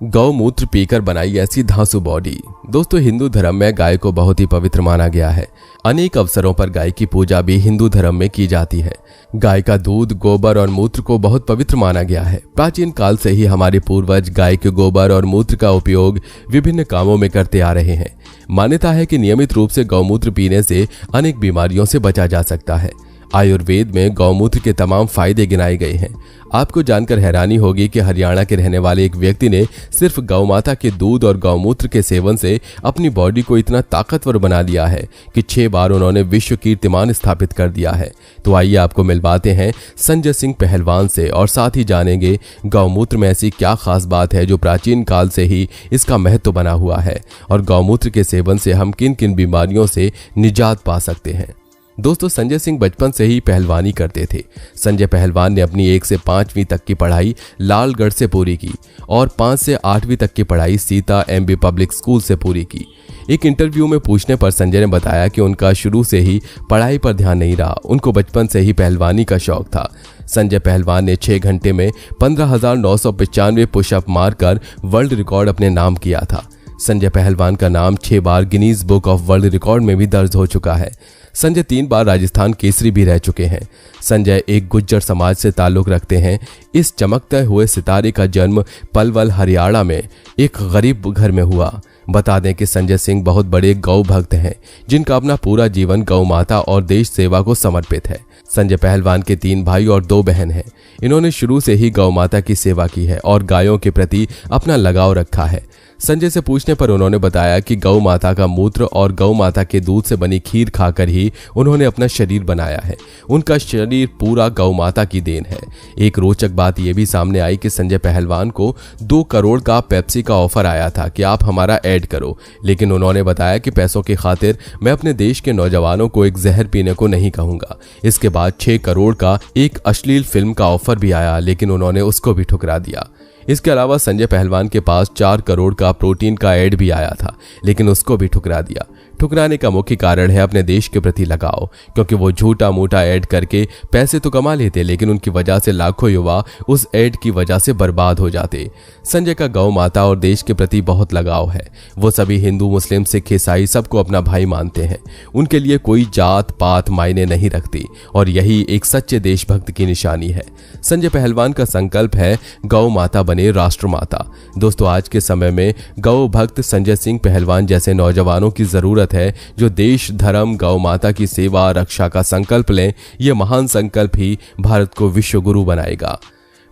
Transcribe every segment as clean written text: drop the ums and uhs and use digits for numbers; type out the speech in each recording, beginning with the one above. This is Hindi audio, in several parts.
गौमूत्र पीकर बनाई ऐसी धांसू बॉडी। दोस्तों, हिंदू धर्म में गाय को बहुत ही पवित्र माना गया है। अनेक अवसरों पर गाय की पूजा भी हिंदू धर्म में की जाती है। गाय का दूध, गोबर और मूत्र को बहुत पवित्र माना गया है। प्राचीन काल से ही हमारे पूर्वज गाय के गोबर और मूत्र का उपयोग विभिन्न कामों में करते आ रहे हैं। मान्यता है कि नियमित रूप से गौमूत्र पीने से अनेक बीमारियों से बचा जा सकता है। आयुर्वेद में गौमूत्र के तमाम फायदे गिनाए गए हैं। आपको जानकर हैरानी होगी कि हरियाणा के रहने वाले एक व्यक्ति ने सिर्फ गौमाता के दूध और गौमूत्र के सेवन से अपनी बॉडी को इतना ताकतवर बना लिया है कि 6 बार उन्होंने विश्व कीर्तिमान स्थापित कर दिया है। तो आइए आपको मिलवाते हैं संजय सिंह पहलवान से और साथ ही जानेंगे गौमूत्र में ऐसी क्या खास बात है जो प्राचीन काल से ही इसका महत्व बना हुआ है और गौमूत्र के सेवन से हम किन किन बीमारियों से निजात पा सकते हैं। दोस्तों, संजय सिंह बचपन से ही पहलवानी करते थे। संजय पहलवान ने अपनी 1 से 5वीं तक की पढ़ाई लालगढ़ से पूरी की और 5 से 8वीं तक की पढ़ाई सीता एमबी पब्लिक स्कूल से पूरी की। एक इंटरव्यू में पूछने पर संजय ने बताया कि उनका शुरू से ही पढ़ाई पर ध्यान नहीं रहा, उनको बचपन से ही पहलवानी का शौक था। संजय पहलवान ने 6 घंटे में 15,995 पुशअप मारकर वर्ल्ड रिकॉर्ड अपने नाम किया था। संजय पहलवान का नाम 6 बार Guinness book of world record में भी दर्ज हो चुका है। संजय 3 बार राजस्थान केसरी भी रह चुके हैं। संजय एक गुज्जर समाज से ताल्लुक रखते हैं। इस चमकते हुए सितारे का जन्म पलवल हरियाणा में एक गरीब घर में हुआ। बता दें कि संजय सिंह बहुत बड़े गौ भक्त हैं जिनका अपना पूरा जीवन गौ माता और देश सेवा को समर्पित है। संजय पहलवान के 3 भाई और 2 बहन हैं। इन्होंने शुरू से ही गौ माता की सेवा की है और गायों के प्रति अपना लगाव रखा है। संजय से पूछने पर उन्होंने बताया कि गौ माता का मूत्र और गौ माता के दूध से बनी खीर खाकर ही उन्होंने अपना शरीर बनाया है। उनका शरीर पूरा गौ माता की देन है। एक रोचक बात यह भी सामने आई कि संजय पहलवान को 2 करोड़ का पेप्सी का ऑफर आया था कि आप हमारा ऐड करो, लेकिन उन्होंने बताया कि पैसों की खातिर मैं अपने देश के नौजवानों को एक जहर पीने को नहीं कहूंगा। इसके बाद 6 करोड़ का एक अश्लील फिल्म का ऑफर भी आया, लेकिन उन्होंने उसको भी ठुकरा दिया। इसके अलावा संजय पहलवान के पास 4 करोड़ का प्रोटीन का ऐड भी आया था, लेकिन उसको भी ठुकरा दिया। ठुकराने का मुख्य कारण है अपने देश के प्रति लगाव, क्योंकि वो झूठा मूठा ऐड करके पैसे तो कमा लेते, लेकिन उनकी वजह से लाखों युवा उस ऐड की वजह से बर्बाद हो जाते। संजय का गौ माता और देश के प्रति बहुत लगाव है। वो सभी हिंदू, मुस्लिम, सिख, ईसाई सबको अपना भाई मानते हैं। उनके लिए कोई जात पात मायने नहीं रखती और यही एक सच्चे देशभक्त की निशानी है। संजय पहलवान का संकल्प है गौ माता बने राष्ट्र माता। दोस्तों, आज के समय में गौ भक्त संजय सिंह पहलवान जैसे नौजवानों की जरूरत है जो देश, धर्म, गौ माता की सेवा रक्षा का संकल्प लें। यह महान संकल्प ही भारत को विश्व गुरु बनाएगा।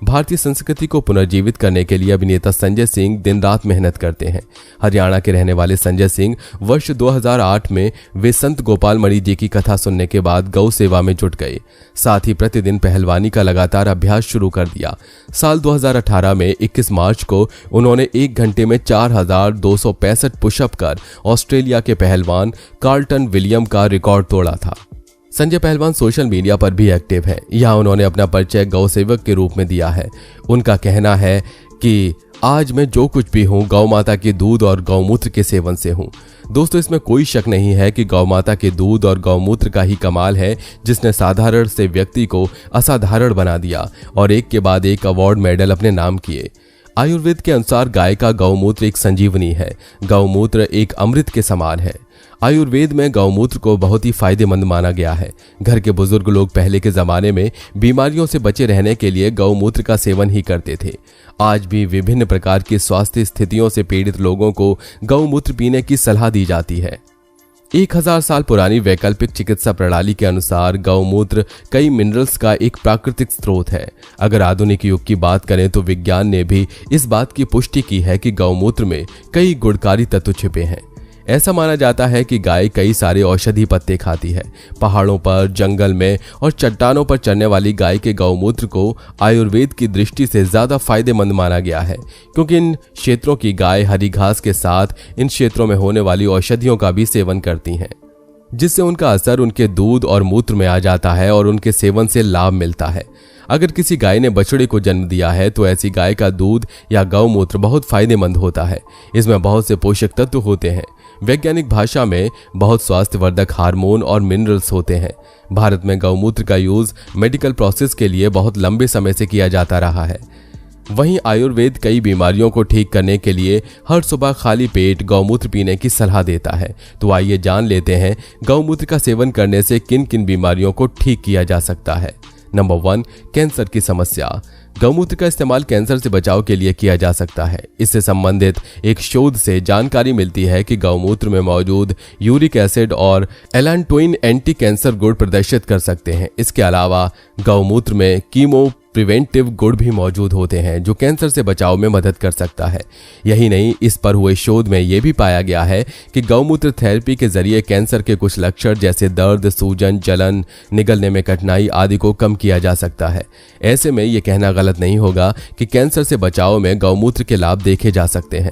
भारतीय संस्कृति को पुनर्जीवित करने के लिए अभिनेता संजय सिंह दिन रात मेहनत करते हैं। हरियाणा के रहने वाले संजय सिंह वर्ष 2008 में वे संत गोपाल मणि जी की कथा सुनने के बाद गौ सेवा में जुट गए। साथ ही प्रतिदिन पहलवानी का लगातार अभ्यास शुरू कर दिया। साल 2018 में 21 मार्च को उन्होंने 1 घंटे में 4,265 पुशअप कर ऑस्ट्रेलिया के पहलवान कार्लटन विलियम का रिकॉर्ड तोड़ा था। संजय पहलवान सोशल मीडिया पर भी एक्टिव है। यहाँ उन्होंने अपना परिचय गौ सेवक के रूप में दिया है। उनका कहना है कि आज मैं जो कुछ भी हूँ गौ माता के दूध और गौमूत्र के सेवन से हूँ। दोस्तों, इसमें कोई शक नहीं है कि गौ माता के दूध और गौमूत्र का ही कमाल है जिसने साधारण से व्यक्ति को असाधारण बना दिया और एक के बाद एक अवार्ड मेडल अपने नाम किए। आयुर्वेद के अनुसार गाय का गौमूत्र एक संजीवनी है। गौमूत्र एक अमृत के समान है। आयुर्वेद में गौमूत्र को बहुत ही फायदेमंद माना गया है। घर के बुजुर्ग लोग पहले के जमाने में बीमारियों से बचे रहने के लिए गौमूत्र का सेवन ही करते थे। आज भी विभिन्न प्रकार की स्वास्थ्य स्थितियों से पीड़ित लोगों को गौमूत्र पीने की सलाह दी जाती है। 1000 साल पुरानी वैकल्पिक चिकित्सा प्रणाली के अनुसार गौमूत्र कई मिनरल्स का एक प्राकृतिक स्रोत है। अगर आधुनिक युग की बात करें तो विज्ञान ने भी इस बात की पुष्टि की है कि गौमूत्र में कई गुणकारी तत्व छिपे हैं। ऐसा माना जाता है कि गाय कई सारे औषधि पत्ते खाती है। पहाड़ों पर, जंगल में और चट्टानों पर चरने वाली गाय के गौमूत्र को आयुर्वेद की दृष्टि से ज्यादा फायदेमंद माना गया है, क्योंकि इन क्षेत्रों की गाय हरी घास के साथ इन क्षेत्रों में होने वाली औषधियों का भी सेवन करती हैं, जिससे उनका असर उनके दूध और मूत्र में आ जाता है और उनके सेवन से लाभ मिलता है। अगर किसी गाय ने बछड़े को जन्म दिया है तो ऐसी गाय का दूध या गौमूत्र बहुत फायदेमंद होता है। इसमें बहुत से पोषक तत्व होते हैं। वैज्ञानिक भाषा में बहुत स्वास्थ्यवर्धक हार्मोन और मिनरल्स होते हैं। भारत में गौमूत्र का यूज मेडिकल प्रोसेस के लिए बहुत लंबे समय से किया जाता रहा है। वहीं आयुर्वेद कई बीमारियों को ठीक करने के लिए हर सुबह खाली पेट गौमूत्र पीने की सलाह देता है। तो आइए जान लेते हैं गौमूत्र का सेवन करने से किन किन बीमारियों को ठीक किया जा सकता है। नंबर 1, कैंसर की समस्या। गौमूत्र का इस्तेमाल कैंसर से बचाव के लिए किया जा सकता है। इससे संबंधित एक शोध से जानकारी मिलती है कि गौमूत्र में मौजूद यूरिक एसिड और एलांटोइन एंटी कैंसर गुण प्रदर्शित कर सकते हैं। इसके अलावा गौमूत्र में कीमो प्रिवेंटिव गुण भी मौजूद होते हैं जो कैंसर से बचाव में मदद कर सकता है। यही नहीं, इस पर हुए शोध में यह भी पाया गया है कि गौमूत्र थेरेपी के जरिए कैंसर के कुछ लक्षण जैसे दर्द, सूजन, जलन, निगलने में कठिनाई आदि को कम किया जा सकता है। ऐसे में यह कहना गलत नहीं होगा कि कैंसर से बचाव में गौमूत्र के लाभ देखे जा सकते हैं।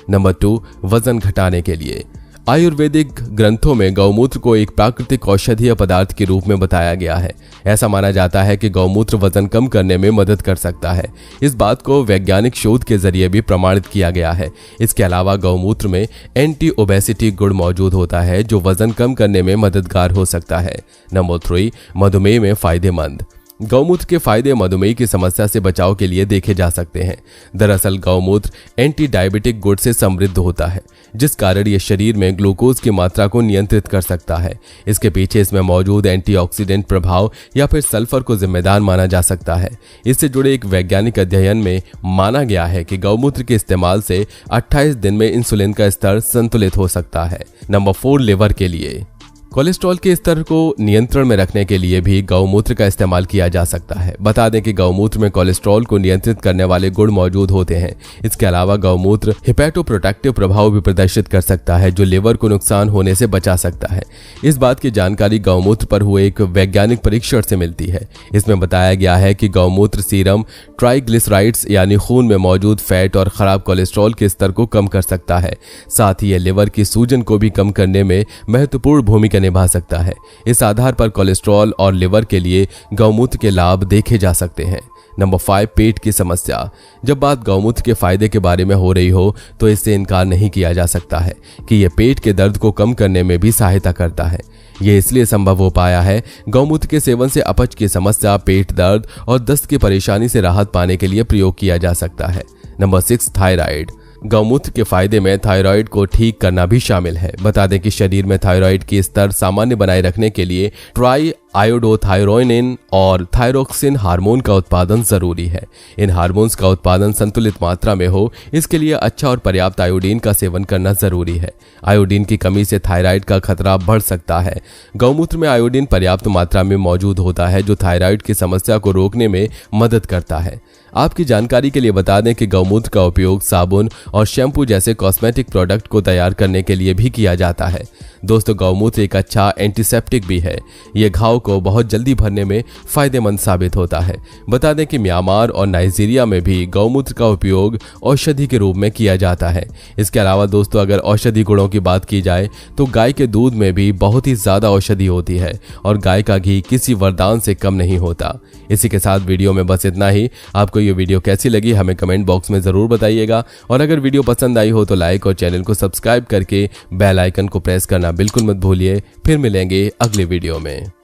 नंबर 2, वजन घटाने के लिए। आयुर्वेदिक ग्रंथों में गौमूत्र को एक प्राकृतिक औषधीय पदार्थ के रूप में बताया गया है। ऐसा माना जाता है कि गौमूत्र वजन कम करने में मदद कर सकता है। इस बात को वैज्ञानिक शोध के जरिए भी प्रमाणित किया गया है। इसके अलावा गौमूत्र में एंटी ओबेसिटी गुण मौजूद होता है जो वजन कम करने में मददगार हो सकता है। नंबर 3, मधुमेह में फायदेमंद। गौमूत्र के फायदे मधुमेह की समस्या से बचाव के लिए देखे जा सकते हैं। दरअसल गौमूत्र एंटी डायबिटिक गुण से समृद्ध होता है जिस कारण ये शरीर में ग्लूकोज की मात्रा को नियंत्रित कर सकता है। इसके पीछे इसमें मौजूद एंटीऑक्सीडेंट प्रभाव या फिर सल्फर को जिम्मेदार माना जा सकता है। इससे जुड़े एक वैज्ञानिक अध्ययन में माना गया है कि गौमूत्र के इस्तेमाल से 28 दिन में इंसुलिन का स्तर संतुलित हो सकता है। नंबर 4, लिवर के लिए। कोलेस्ट्रॉल के स्तर को नियंत्रण में रखने के लिए भी गौमूत्र का इस्तेमाल किया जा सकता है। बता दें कि गौमूत्र में कोलेस्ट्रॉल को नियंत्रित करने वाले गुण मौजूद होते हैं। इसके अलावा गौमूत्र हिपैटोप्रोटेक्टिव प्रभाव भी प्रदर्शित कर सकता है जो लिवर को नुकसान होने से बचा सकता है। इस बात की जानकारी गौमूत्र पर हुए एक वैज्ञानिक परीक्षण से मिलती है। इसमें बताया गया है कि गौमूत्र सीरम ट्राइग्लिसराइड्स यानी खून में मौजूद फैट और खराब कोलेस्ट्रॉल के स्तर को कम कर सकता है। साथ ही यह लिवर की सूजन को भी कम करने में महत्वपूर्ण भूमिका निभा सकता है। इस आधार पर कोलेस्ट्रॉल और लिवर के लिए गौमूत्र के लाभ देखे जा सकते हैं। नंबर 5, पेट की समस्या। जब बात गौमूत्र के फायदे के बारे में हो रही हो तो इससे इनकार नहीं किया जा सकता है कि यह पेट के दर्द को कम करने में भी सहायता करता है। यह इसलिए संभव हो पाया है गौमूत्र के सेवन से अपच की समस्या, पेट दर्द और दस्त की परेशानी से राहत पाने के लिए प्रयोग किया जा सकता है। Number 6, thyroid. गौमूत्र के फायदे में थायराइड को ठीक करना भी शामिल है। बता दें कि शरीर में थायराइड की स्तर सामान्य बनाए रखने के लिए ट्राई आयोडोथायरोनिन और थायरोक्सिन हार्मोन का उत्पादन जरूरी है। इन हार्मोन्स का उत्पादन संतुलित मात्रा में हो इसके लिए अच्छा और पर्याप्त आयोडीन का सेवन करना जरूरी है। आयोडीन की कमी से थायराइड का खतरा बढ़ सकता है। गौमूत्र में आयोडीन पर्याप्त मात्रा में मौजूद होता है जो थायराइड की समस्या को रोकने में मदद करता है। आपकी जानकारी के लिए बता दें कि गौमूत्र का उपयोग साबुन और शैम्पू जैसे कॉस्मेटिक प्रोडक्ट को तैयार करने के लिए भी किया जाता है। दोस्तों, गौमूत्र एक अच्छा एंटीसेप्टिक भी है। ये घाव को बहुत जल्दी भरने में फायदेमंद साबित होता है। बता दें कि म्यांमार और नाइजीरिया में भी गौमूत्र का उपयोग औषधि के रूप में किया जाता है। इसके अलावा दोस्तों, अगर औषधि गुणों की बात की जाए तो गाय के दूध में भी बहुत ही ज्यादा औषधि होती है और गाय का घी किसी वरदान से कम नहीं होता। इसी के साथ वीडियो में बस इतना ही। आपको ये वीडियो कैसी लगी हमें कमेंट बॉक्स में जरूर बताइएगा और अगर वीडियो पसंद आई हो तो लाइक और चैनल को सब्सक्राइब करके बेल आइकन को प्रेस करना बिल्कुल मत भूलिए। फिर मिलेंगे अगले वीडियो में।